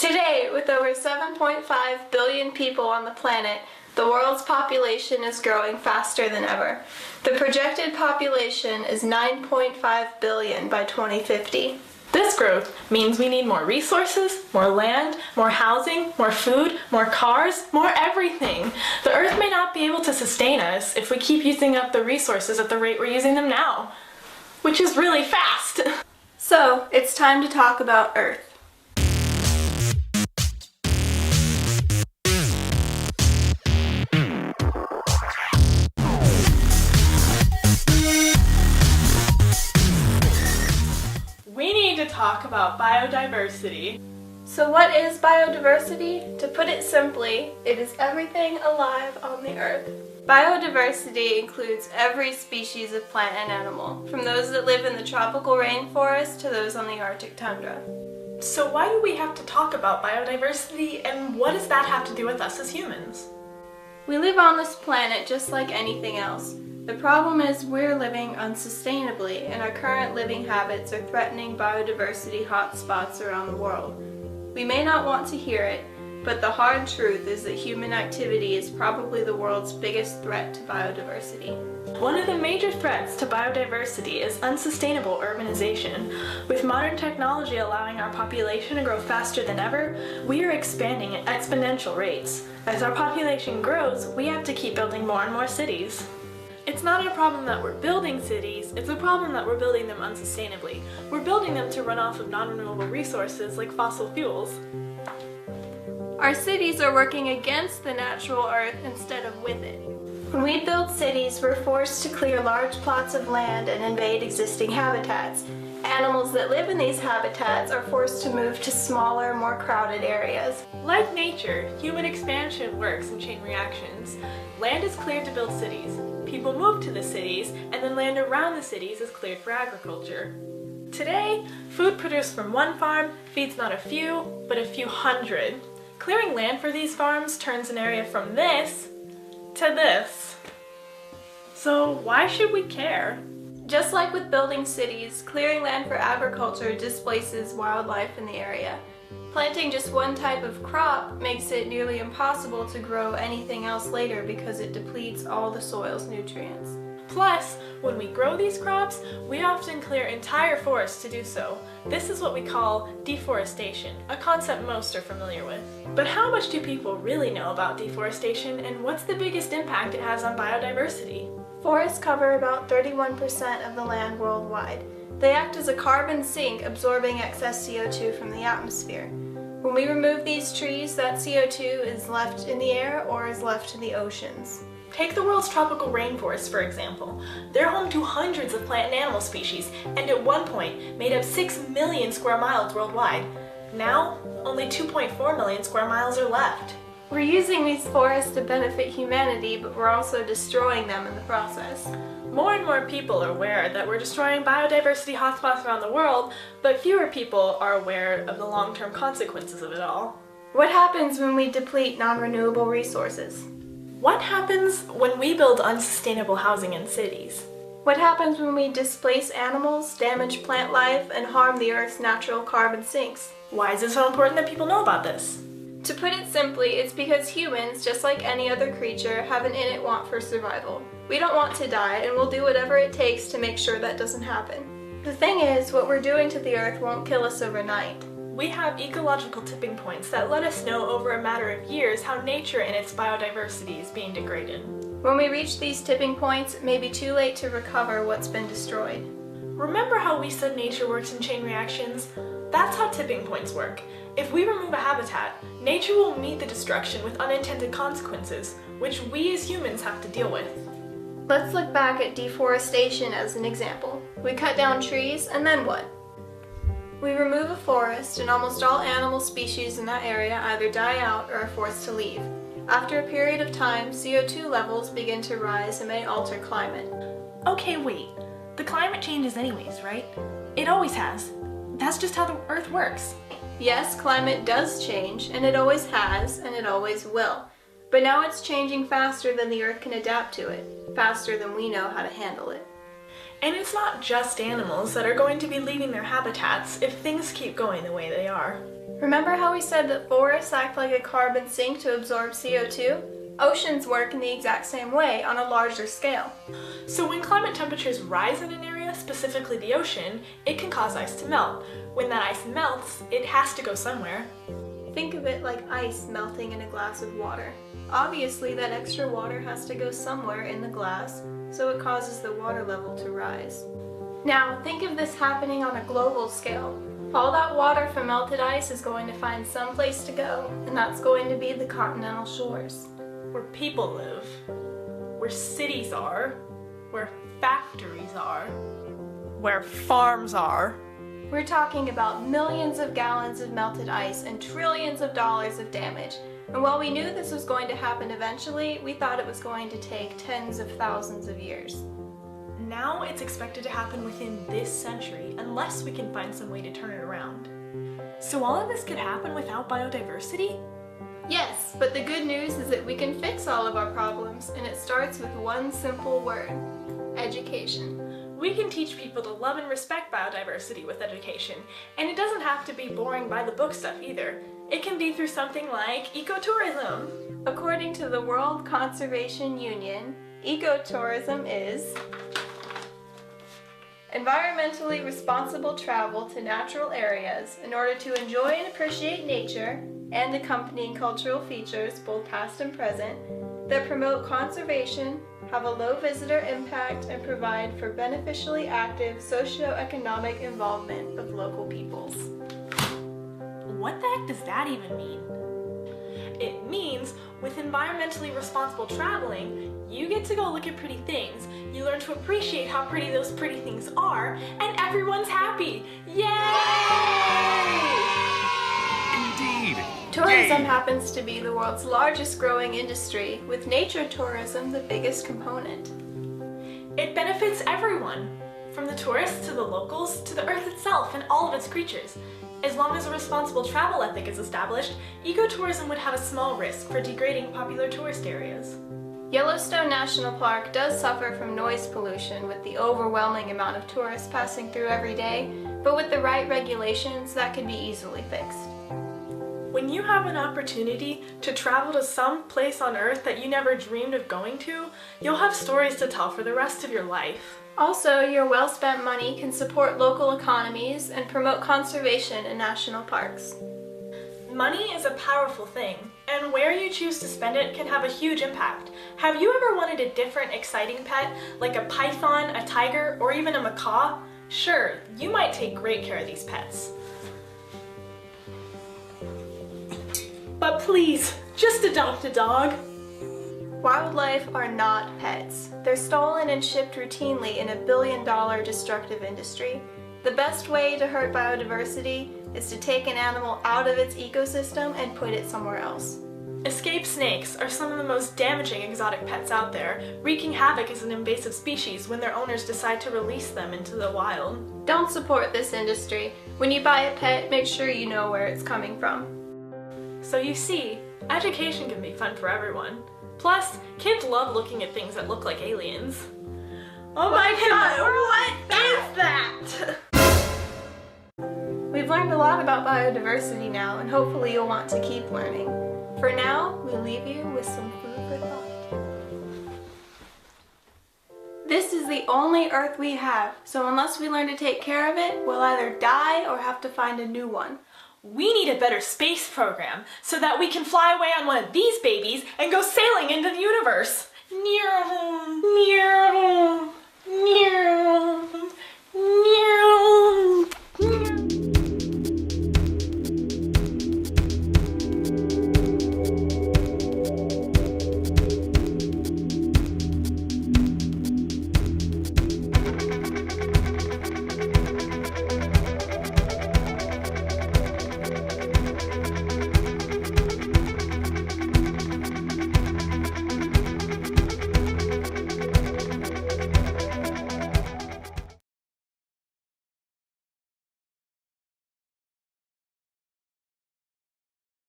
Today, with over 7.5 billion people on the planet, the world's population is growing faster than ever. The projected population is 9.5 billion by 2050. This growth means we need more resources, more land, more housing, more food, more cars, more everything. The Earth may not be able to sustain us if we keep using up the resources at the rate we're using them now, which is really fast. So, it's time to talk about Earth. We need to talk about biodiversity. So what is biodiversity? To put it simply, it is everything alive on the Earth. Biodiversity includes every species of plant and animal, from those that live in the tropical rainforest to those on the Arctic tundra. So why do we have to talk about biodiversity, and what does that have to do with us as humans? We live on this planet just like anything else. The problem is we're living unsustainably, and our current living habits are threatening biodiversity hotspots around the world. We may not want to hear it, but the hard truth is that human activity is probably the world's biggest threat to biodiversity. One of the major threats to biodiversity is unsustainable urbanization. With modern technology allowing our population to grow faster than ever, we are expanding at exponential rates. As our population grows, we have to keep building more and more cities. It's not a problem that we're building cities, it's a problem that we're building them unsustainably. We're building them to run off of non-renewable resources like fossil fuels. Our cities are working against the natural earth instead of with it. When we build cities, we're forced to clear large plots of land and invade existing habitats. Animals that live in these habitats are forced to move to smaller, more crowded areas. Like nature, human expansion works in chain reactions. Land is cleared to build cities. People move to the cities, and then land around the cities is cleared for agriculture. Today, food produced from one farm feeds not a few, but a few hundred. Clearing land for these farms turns an area from this to this. So why should we care? Just like with building cities, clearing land for agriculture displaces wildlife in the area. Planting just one type of crop makes it nearly impossible to grow anything else later because it depletes all the soil's nutrients. Plus, when we grow these crops, we often clear entire forests to do so. This is what we call deforestation, a concept most are familiar with. But how much do people really know about deforestation, and what's the biggest impact it has on biodiversity? Forests cover about 31% of the land worldwide. They act as a carbon sink, absorbing excess CO2 from the atmosphere. When we remove these trees, that CO2 is left in the air or is left in the oceans. Take the world's tropical rainforests, for example. They're home to hundreds of plant and animal species, and at one point made up 6 million square miles worldwide. Now, only 2.4 million square miles are left. We're using these forests to benefit humanity, but we're also destroying them in the process. More and more people are aware that we're destroying biodiversity hotspots around the world, but fewer people are aware of the long-term consequences of it all. What happens when we deplete non-renewable resources? What happens when we build unsustainable housing in cities? What happens when we displace animals, damage plant life, and harm the Earth's natural carbon sinks? Why is it so important that people know about this? To put it simply, it's because humans, just like any other creature, have an innate want for survival. We don't want to die, and we'll do whatever it takes to make sure that doesn't happen. The thing is, what we're doing to the Earth won't kill us overnight. We have ecological tipping points that let us know over a matter of years how nature and its biodiversity is being degraded. When we reach these tipping points, it may be too late to recover what's been destroyed. Remember how we said nature works in chain reactions? That's how tipping points work. If we remove a habitat, nature will meet the destruction with unintended consequences, which we as humans have to deal with. Let's look back at deforestation as an example. We cut down trees, and then what? We remove a forest, and almost all animal species in that area either die out or are forced to leave. After a period of time, CO2 levels begin to rise and may alter climate. Okay, wait. The climate changes anyways, right? It always has. That's just how the Earth works. Yes, climate does change, and it always has, and it always will. But now it's changing faster than the Earth can adapt to it, faster than we know how to handle it. And it's not just animals that are going to be leaving their habitats if things keep going the way they are. Remember how we said that forests act like a carbon sink to absorb CO2? Oceans work in the exact same way on a larger scale. So when climate temperatures rise in an area, specifically the ocean, it can cause ice to melt. When that ice melts, it has to go somewhere. Think of it like ice melting in a glass of water. Obviously, that extra water has to go somewhere in the glass, so it causes the water level to rise. Now, think of this happening on a global scale. All that water from melted ice is going to find some place to go, and that's going to be the continental shores. Where people live, where cities are, where factories are, where farms are. We're talking about millions of gallons of melted ice and trillions of dollars of damage. And while we knew this was going to happen eventually, we thought it was going to take tens of thousands of years. Now it's expected to happen within this century, unless we can find some way to turn it around. So all of this could happen without biodiversity? Yes, but the good news is that we can fix all of our problems, and it starts with one simple word: education. We can teach people to love and respect biodiversity with education, and it doesn't have to be boring by the book stuff either. It can be through something like ecotourism. According to the World Conservation Union, ecotourism is environmentally responsible travel to natural areas in order to enjoy and appreciate nature and accompanying cultural features, both past and present, that promote conservation, have a low visitor impact, and provide for beneficially active socio-economic involvement of local peoples. What the heck does that even mean? It means with environmentally responsible traveling, you get to go look at pretty things, you learn to appreciate how pretty those pretty things are, and everyone's happy! Yay! Indeed! Tourism Yay! happens to be the world's largest growing industry, with nature tourism the biggest component. It benefits everyone, from the tourists to the locals to the earth itself and all of its creatures. As long as a responsible travel ethic is established, ecotourism would have a small risk for degrading popular tourist areas. Yellowstone National Park does suffer from noise pollution with the overwhelming amount of tourists passing through every day, but with the right regulations, that could be easily fixed. When you have an opportunity to travel to some place on Earth that you never dreamed of going to, you'll have stories to tell for the rest of your life. Also, your well-spent money can support local economies and promote conservation in national parks. Money is a powerful thing, and where you choose to spend it can have a huge impact. Have you ever wanted a different, exciting pet, like a python, a tiger, or even a macaw? Sure, you might take great care of these pets. But please, just adopt a dog. Wildlife are not pets. They're stolen and shipped routinely in a billion-dollar destructive industry. The best way to hurt biodiversity is to take an animal out of its ecosystem and put it somewhere else. Escaped snakes are some of the most damaging exotic pets out there, wreaking havoc as an invasive species when their owners decide to release them into the wild. Don't support this industry. When you buy a pet, make sure you know where it's coming from. So you see, education can be fun for everyone. Plus, kids love looking at things that look like aliens. Oh my god, what is that? We've learned a lot about biodiversity now, and hopefully you'll want to keep learning. For now, we leave you with some food for thought. This is the only Earth we have, so unless we learn to take care of it, we'll either die or have to find a new one. We need a better space program so that we can fly away on one of these babies and go sailing into the universe. Near home, near home, near home.